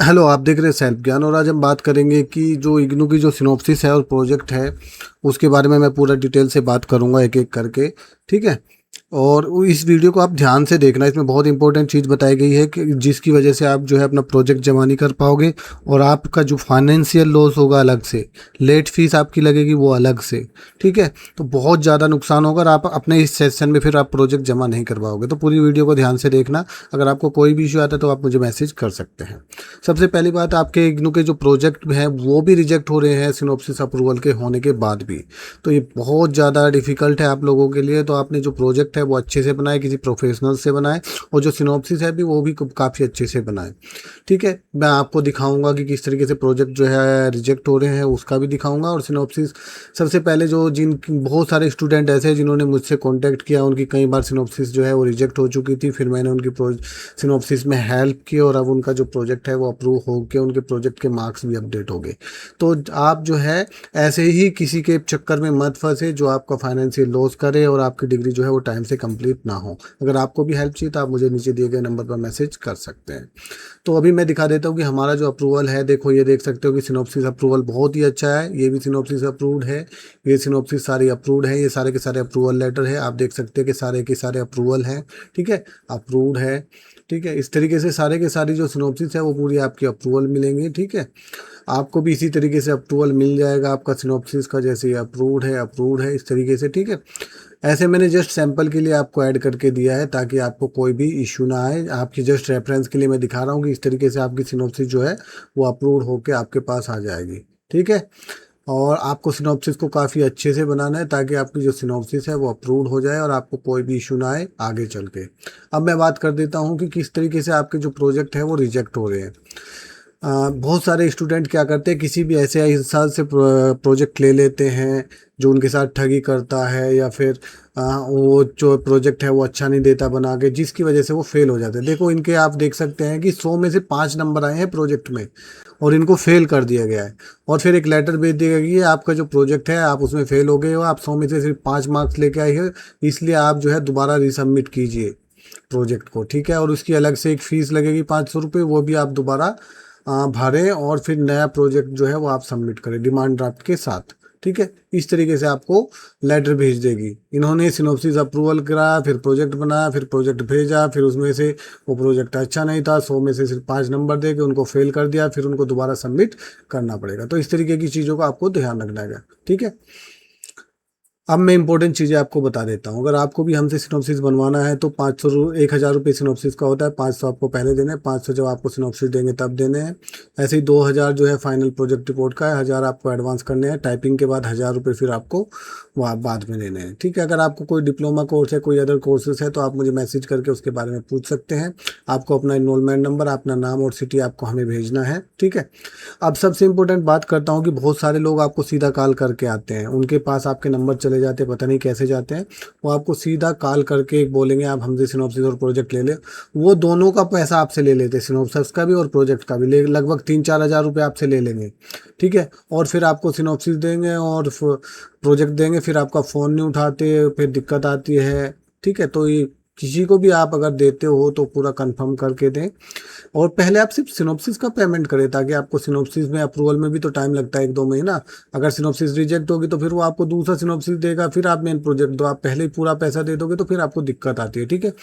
Hello, आप देख रहे हैं सेल्फ ज्ञान और आज हम बात करेंगे कि जो इग्नू की जो सिनॉप्सिस है और प्रोजेक्ट है उसके बारे में मैं पूरा डिटेल से बात करूंगा एक एक करके। ठीक है। और इस वीडियो को आप ध्यान से देखना, इसमें बहुत इंपॉर्टेंट चीज़ बताई गई है कि जिसकी वजह से आप जो है अपना प्रोजेक्ट जमा नहीं कर पाओगे और आपका जो फाइनेंशियल लॉस होगा अलग से, लेट फीस आपकी लगेगी वो अलग से। ठीक है। तो बहुत ज़्यादा नुकसान होगा और आप अपने इस सेशन में फिर आप प्रोजेक्ट जमा नहीं कर पाओगे। तो पूरी वीडियो को ध्यान से देखना। अगर आपको कोई भी इशू आता है तो आप मुझे मैसेज कर सकते हैं। सबसे पहली बात, आपके इग्नू के जो प्रोजेक्ट हैं वो भी रिजेक्ट हो रहे हैं सिनॉप्सिस अप्रूवल के होने के बाद भी। तो ये बहुत ज़्यादा डिफ़िकल्ट है आप लोगों के लिए। तो आपने जो प्रोजेक्ट है वो अच्छे से बनाए, किसी प्रोफेशनल से बनाए, और जो सिनॉप्सिस है भी वो भी काफ़ी अच्छे से बनाए। ठीक है। मैं आपको दिखाऊंगा कि किस तरीके से प्रोजेक्ट जो है रिजेक्ट हो रहे हैं उसका भी दिखाऊंगा, और सिनॉप्सिस सबसे पहले जो जिन बहुत सारे स्टूडेंट ऐसे हैं जिन्होंने मुझसे कांटेक्ट किया, उनकी कई बार सिनॉप्सिस जो है वो रिजेक्ट हो चुकी थी, फिर मैंने उनकी सिनॉप्सिस में हेल्प की और अब उनका जो प्रोजेक्ट है वो अप्रूव हो के उनके प्रोजेक्ट के मार्क्स भी अपडेट हो गए। तो आप जो है ऐसे ही किसी के चक्कर में मत फंसे जो आपका फाइनेंशियल लॉस करे और आपकी डिग्री जो है वो टाइम से कंप्लीट ना हो। अगर आपको भी हेल्प चाहिए तो आप मुझे नीचे दिए गए नंबर पर मैसेज कर सकते हैं। तो अभी मैं दिखा देता हूँ कि हमारा जो अप्रूवल है, देखो ये देख सकते हो कि सिनॉप्सिस अप्रूवल बहुत ही अच्छा है। ये भी सिनॉप्सिस अप्रूव्ड है, ये सिनॉप्सिस सारी अप्रूव्ड है, ये सारे के सारे अप्रूवल लेटर है। आप देख सकते हैं कि सारे के सारे अप्रूवल हैं। ठीक है, अप्रूव्ड है। ठीक है, इस तरीके से सारे के सारी जो सिनॉप्सिस है वो पूरी आपकी अप्रूवल मिलेंगी। ठीक है, आपको भी इसी तरीके से अप्रूवल मिल जाएगा आपका सिनॉप्सिस का, जैसे ये अप्रूव्ड है इस तरीके से। ठीक है, ऐसे मैंने जस्ट सैंपल के लिए आपको ऐड करके दिया है ताकि आपको कोई भी इशू ना आए। आपकी जस्ट रेफरेंस के लिए मैं दिखा रहा हूँ कि इस तरीके से आपकी सिनॉप्सिस जो है वो अप्रूव्ड होकर आपके पास आ जाएगी। ठीक है, और आपको सिनॉप्सिस को काफ़ी अच्छे से बनाना है ताकि आपकी जो सिनॉप्सिस है वो अप्रूव्ड हो जाए और आपको कोई भी इशू ना आए आगे चल के। अब मैं बात कर देता हूँ कि किस तरीके से आपके जो प्रोजेक्ट है वो रिजेक्ट हो रहे हैं। बहुत सारे स्टूडेंट क्या करते हैं, किसी भी ऐसे इंसान से प्रोजेक्ट ले लेते हैं जो उनके साथ ठगी करता है, या फिर वो जो प्रोजेक्ट है वो अच्छा नहीं देता बना के, जिसकी वजह से वो फेल हो जाते हैं। देखो इनके आप देख सकते हैं कि 100 में से 5 नंबर आए हैं प्रोजेक्ट में और इनको फेल कर दिया गया है। और फिर एक लेटर भेज दिया गया कि ये आपका जो प्रोजेक्ट है आप उसमें फेल हो गए हो, आप 100 में से सिर्फ 5 मार्क्स लेके आए हैं, इसलिए आप जो है दोबारा रिसबमिट कीजिए प्रोजेक्ट को। ठीक है, और उसकी अलग से एक फ़ीस लगेगी 500 रुपये, वो भी आप दोबारा भरें और फिर नया प्रोजेक्ट जो है वो आप सबमिट करें डिमांड ड्राफ्ट के साथ। ठीक है, इस तरीके से आपको लेटर भेज देगी। इन्होंने सिनॉप्सिस अप्रूवल कराया, फिर प्रोजेक्ट बनाया, फिर प्रोजेक्ट भेजा, फिर उसमें से वो प्रोजेक्ट अच्छा नहीं था, 100 में से सिर्फ 5 नंबर दे के उनको फेल कर दिया, फिर उनको दोबारा सबमिट करना पड़ेगा। तो इस तरीके की चीज़ों का आपको ध्यान रखना है। ठीक है, अब मैं इंपॉर्टेंट चीज़ें आपको बता देता हूँ। अगर आपको भी हमसे सिनॉप्सिस बनवाना है तो 1,000 रुपये सिनॉप्सिस का होता है। 500 आपको पहले देने हैं, 500 जब आपको सिनॉप्सिस देंगे तब देने हैं। ऐसे ही 2,000 जो है फाइनल प्रोजेक्ट रिपोर्ट का है, 1,000 आपको एडवांस करने हैं। टाइपिंग के बाद 1,000 रुपये फिर आपको वहाँ बाद में देने हैं। ठीक है, अगर आपको कोई डिप्लोमा कोर्स है, कोई अदर कोर्सेज है तो आप मुझे मैसेज करके उसके बारे में पूछ सकते हैं। आपको अपना इनरोलमेंट नंबर, अपना नाम और सिटी आपको हमें भेजना है। ठीक है, अब सबसे इम्पोर्टेंट बात करता हूँ कि बहुत सारे लोग आपको सीधा कॉल करके आते हैं, उनके पास आपके नंबर चले जाते हैं, पता नहीं कैसे जाते हैं। वो आपको सीधा कॉल करके बोलेंगे आप हमसे सिनॉप्सिस और प्रोजेक्ट ले लें। वो दोनों का पैसा आपसे ले लेते हैं, सिनॉप्सिस का भी और प्रोजेक्ट का भी, लगभग 3-4 हज़ार रुपये आपसे ले लेंगे। ठीक है, और फिर आपको सिनॉप्सिस देंगे और प्रोजेक्ट देंगे, फिर आपका फ़ोन नहीं उठाते, फिर दिक्कत आती है। ठीक है, तो ये किसी को भी आप अगर देते हो तो पूरा कंफर्म करके दें, और पहले आप सिर्फ सिनॉप्सिस का पेमेंट करें ताकि आपको सिनॉप्सिस में अप्रूवल में भी तो टाइम लगता है 1-2 महीना। अगर सिनॉप्सिस रिजेक्ट होगी तो फिर वो आपको दूसरा सिनॉप्सिस देगा, फिर आप मेन प्रोजेक्ट दो। आप पहले ही पूरा पैसा दे दोगे तो फिर आपको दिक्कत आती है। ठीक है,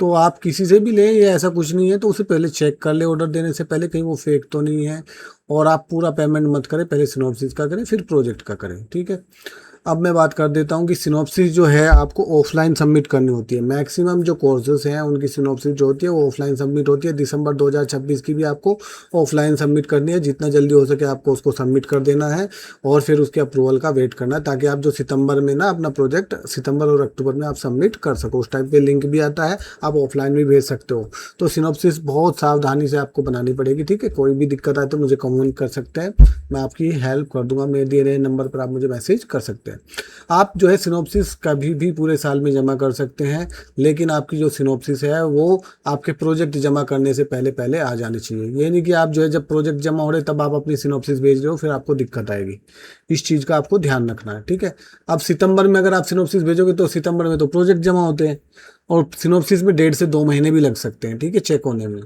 तो आप किसी से भी लें, ये ऐसा कुछ नहीं है, तो उसे पहले चेक कर ले ऑर्डर देने से पहले कहीं वो फेक तो नहीं है। और आप पूरा पेमेंट मत करें, पहले सिनॉप्सिस का करें फिर प्रोजेक्ट का करें। ठीक है, अब मैं बात कर देता हूँ कि सिनॉप्सिस जो है आपको ऑफलाइन सबमिट करनी होती है। मैक्सिमम जो कोर्सेज हैं उनकी सिनॉप्सिस जो होती है वो ऑफलाइन सबमिट होती है। दिसंबर 2026 की भी आपको ऑफलाइन सबमिट करनी है। जितना जल्दी हो सके आपको उसको सबमिट कर देना है और फिर उसके अप्रूवल का वेट करना है, ताकि आप जो सितंबर में ना अपना प्रोजेक्ट सितंबर और अक्टूबर में आप सबमिट कर सको। उस टाइम पे लिंक भी आता है, आप ऑफलाइन भी भेज सकते हो। तो सिनॉप्सिस बहुत सावधानी से आपको बनानी पड़ेगी। ठीक है, कोई भी दिक्कत आए तो मुझे कमेंट कर सकते हैं, मैं आपकी हेल्प कर दूंगा। मेरे दिए गए नंबर पर आप मुझे मैसेज कर सकते हैं। आप जो है सिनॉप्सिस कभी भी पूरे साल में जमा कर सकते हैं, लेकिन आपकी जो सिनॉप्सिस है वो आपके प्रोजेक्ट जमा करने से पहले पहले आ जानी चाहिए। ये नहीं कि आप जो है जब प्रोजेक्ट जमा हो रहे तब आप अपनी सिनॉप्सिस भेज रहे हो, फिर आपको दिक्कत आएगी। इस चीज़ का आपको ध्यान रखना है। ठीक है, अब सितंबर में अगर आप सिनॉप्सिस भेजोगे तो सितंबर में तो प्रोजेक्ट जमा होते हैं और सिनॉप्सिस में 1.5 से 2 महीने भी लग सकते हैं। ठीक है, चेक होने में।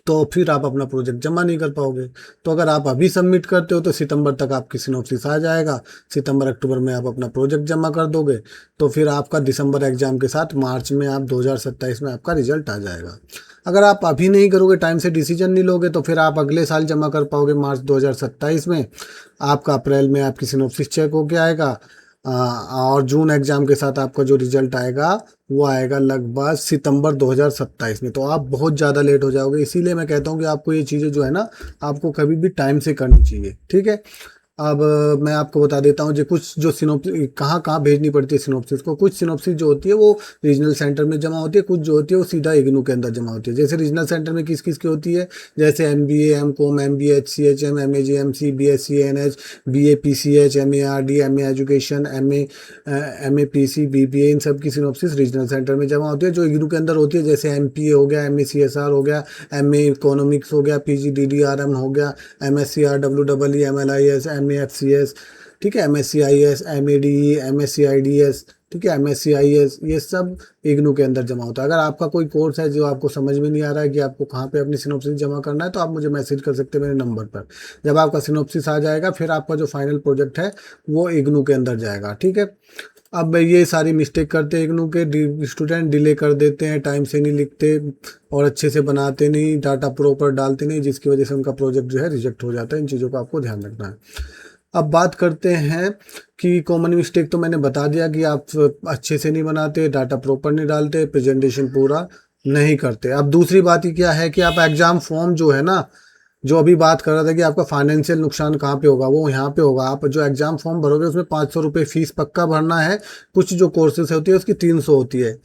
तो फिर आप अपना प्रोजेक्ट जमा नहीं कर पाओगे। तो अगर आप अभी सबमिट करते हो तो सितंबर तक आपकी सिनॉप्सिस आ जाएगा, सितंबर अक्टूबर में आप अपना प्रोजेक्ट जमा कर दोगे, तो फिर आपका दिसंबर एग्जाम के साथ मार्च में आप 2027 में आपका रिजल्ट आ जाएगा। अगर आप अभी नहीं करोगे, टाइम से डिसीजन नहीं लोगे, तो फिर आप अगले साल जमा कर पाओगे मार्च 2027 में। आपका अप्रैल में आपकी सिनॉप्सिस चेक होके आएगा, और जून एग्जाम के साथ आपका जो रिजल्ट आएगा वो आएगा लगभग सितंबर 2027 में। तो आप बहुत ज़्यादा लेट हो जाओगे। इसीलिए मैं कहता हूँ कि आपको ये चीज़ें जो है ना, आपको कभी भी टाइम से करनी चाहिए, ठीक है। अब मैं आपको बता देता हूँ जो कुछ जो सिनोप्सिस कहाँ कहाँ भेजनी पड़ती है सिनोप्सिस को। कुछ सिनोप्सिस जो होती है वो रीजनल सेंटर में जमा होती है, कुछ जो होती है वो सीधा इग्नू के अंदर जमा होती है। जैसे रीजनल सेंटर में किस किस की होती है, जैसे MBA M.Com, MBA HCHM, MA GMC, BSc ANH, BA PCH, MA RD, MA education, MA PC, BBA, इन सब की सिनोप्सिस रीजनल सेंटर में जमा होती है जो इग्नू के अंदर होती है। जैसे MPA हो गया, MA CSR हो गया, MA इकोनॉमिक्स हो गया, PG DDRM हो गया, MSc REEE, MLIS, MAFCS, ठीक है, MSc IS, MADE, MSc IDS, ठीक है, MSc IS, ये सब इग्नू के अंदर जमा होता है। अगर आपका कोई कोर्स है जो आपको समझ में नहीं आ रहा है कि आपको कहाँ पे अपनी सिनॉप्सिस जमा करना है, तो आप मुझे मैसेज कर सकते हैं मेरे नंबर पर। जब आपका सिनॉप्सिस आ जाएगा फिर आपका जो फाइनल प्रोजेक्ट है वो इग्नू के अंदर जाएगा, ठीक है। अब ये सारी मिस्टेक करते हैं इग्नू के स्टूडेंट, डिले कर देते हैं, टाइम से नहीं लिखते और अच्छे से बनाते नहीं, डाटा प्रॉपर डालते नहीं, जिसकी वजह से उनका प्रोजेक्ट जो है रिजेक्ट हो जाता है। इन चीज़ों का आपको ध्यान रखना है। अब बात करते हैं कि कॉमन मिस्टेक तो मैंने बता दिया कि आप अच्छे से नहीं बनाते, डाटा प्रॉपर नहीं डालते, प्रेजेंटेशन पूरा नहीं करते। अब दूसरी बात ही क्या है कि आप एग्ज़ाम फॉर्म जो है ना, जो अभी बात कर रहा था कि आपका फाइनेंशियल नुकसान कहाँ पे होगा, वो यहाँ पे होगा। आप जो एग्जाम फॉर्म भरोगे उसमें 500 रुपये फीस पक्का भरना है। कुछ जो कोर्सेज होती है उसकी 300 होती है।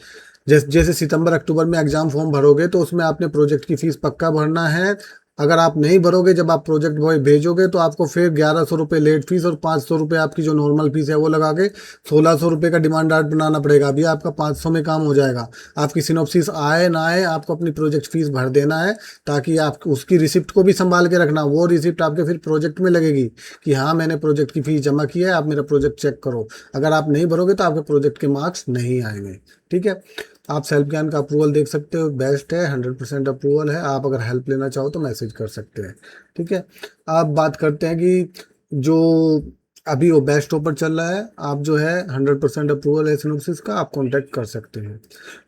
जैसे सितंबर अक्टूबर में एग्जाम फॉर्म भरोगे तो उसमें आपने प्रोजेक्ट की फीस पक्का भरना है। अगर आप नहीं भरोगे, जब आप प्रोजेक्ट बॉय भेजोगे तो आपको फिर 1100 रुपये लेट फीस और 500 रुपये आपकी जो नॉर्मल फीस है वो लगा के 1600 रुपये का डिमांड ड्राफ्ट बनाना पड़ेगा। अभी आपका 500 में काम हो जाएगा। आपकी सिनॉप्सिस आए ना आए, आपको अपनी प्रोजेक्ट फीस भर देना है, ताकि आप उसकी रिसिप्ट को भी संभाल के रखना। वो रिसिप्ट आपके फिर प्रोजेक्ट में लगेगी कि हाँ मैंने प्रोजेक्ट की फीस जमा की है, आप मेरा प्रोजेक्ट चेक करो। अगर आप नहीं भरोगे तो आपके प्रोजेक्ट के मार्क्स नहीं आएंगे, ठीक है। आप सेल्फ ज्ञान का अप्रूवल देख सकते हो, बेस्ट है, 100% अप्रूवल है। आप अगर हेल्प लेना चाहो तो मैसेज कर सकते हैं, ठीक है। आप बात करते हैं कि जो अभी वो बेस्ट ऑफर चल रहा है, आप जो है 100% अप्रूवल है सिनॉप्सिस का, आप कांटेक्ट कर सकते हैं,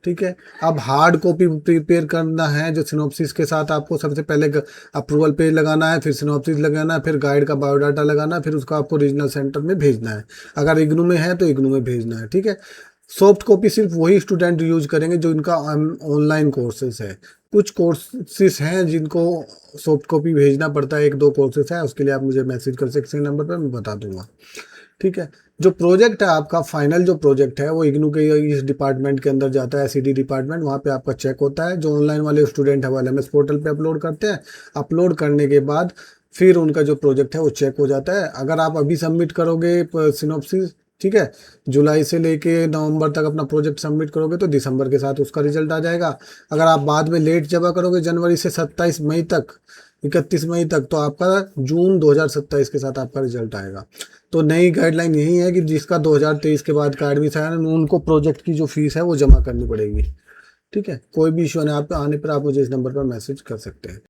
ठीक है। अब हार्ड कॉपी प्रिपेयर करना है जो सिनॉप्सिस के साथ, आपको सबसे पहले अप्रूवल पेज लगाना है, फिर सिनॉप्सिस लगाना है, फिर गाइड का बायोडाटा लगाना है, फिर उसको आपको रीजनल सेंटर में भेजना है। अगर इग्नू में है तो इग्नू में भेजना है, ठीक है। सॉफ्ट कॉपी सिर्फ वही स्टूडेंट यूज करेंगे जो इनका ऑनलाइन कोर्सेज है। कुछ कोर्सेज हैं जिनको सॉफ्ट कॉपी भेजना पड़ता है, 1-2 कोर्सेज है, उसके लिए आप मुझे मैसेज कर सकते हैं नंबर पर, मैं बता दूंगा, ठीक है। जो प्रोजेक्ट है आपका फाइनल जो प्रोजेक्ट है वो इग्नू के इस डिपार्टमेंट के अंदर जाता है, CD डिपार्टमेंट। वहाँ पे आपका चेक होता है। जो ऑनलाइन वाले स्टूडेंट है वो LMS पोर्टल पे अपलोड करते हैं। अपलोड करने के बाद फिर उनका जो प्रोजेक्ट है वो चेक हो जाता है। अगर आप अभी सबमिट करोगे सिनॉप्सिस, ठीक है, जुलाई से लेके नवंबर तक अपना प्रोजेक्ट सबमिट करोगे तो दिसंबर के साथ उसका रिजल्ट आ जाएगा। अगर आप बाद में लेट जमा करोगे जनवरी से 27 मई तक, 31 मई तक, तो आपका जून 2027 के साथ आपका रिजल्ट आएगा। तो नई गाइडलाइन यही है कि जिसका 2023 के बाद का एडमिशन है उनको प्रोजेक्ट की जो फीस है वो जमा करनी पड़ेगी, ठीक है। कोई भी इशू आप आने पर आप मुझे इस नंबर पर मैसेज कर सकते हैं।